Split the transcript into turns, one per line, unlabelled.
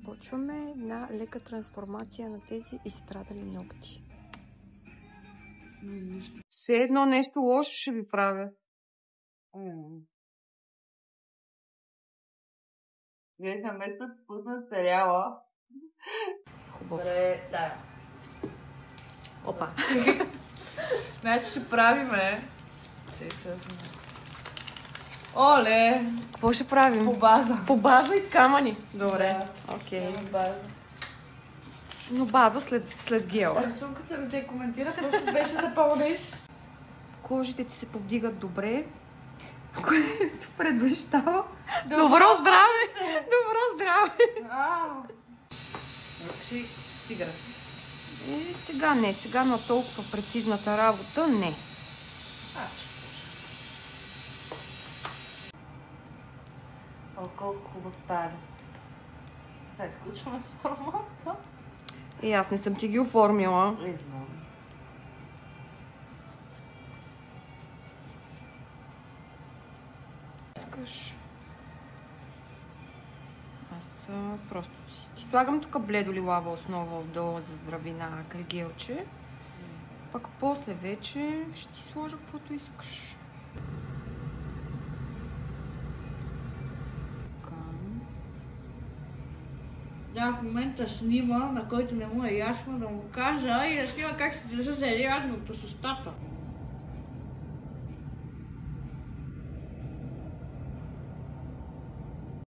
започваме една лека трансформация на тези изстрадали ногти. Все едно нещо лошо ще ви правя.
Вие съм место спусна сериала.
Хубаво.
Добре, да.
Опа.
Значи ще правиме. Оле!
Какво ще правим?
По база.
По база и с камъни. Добре.
Да.
Окей.
База.
Но база след гел.
Рисунката не се коментира, просто беше да пълниш.
Кожите ти се повдигат добре. Което предвещава. Добро здраве! Добро здраве!
Разкажи тигъра.
Сега не. Сега на толкова прецизната работа не.
О, колко хубав палец. Сега изключваме формата.
И аз не съм ти ги оформила.
Не знам.
Искаш. Аз просто ти слагам тук бледо-лилава основа отдолу за здравина кригелче. Пък после вече ще ти сложа каквото искаш.
Да, в момента снима, на който не му е ясно да му кажа и да снима как се държа сериозното с устата.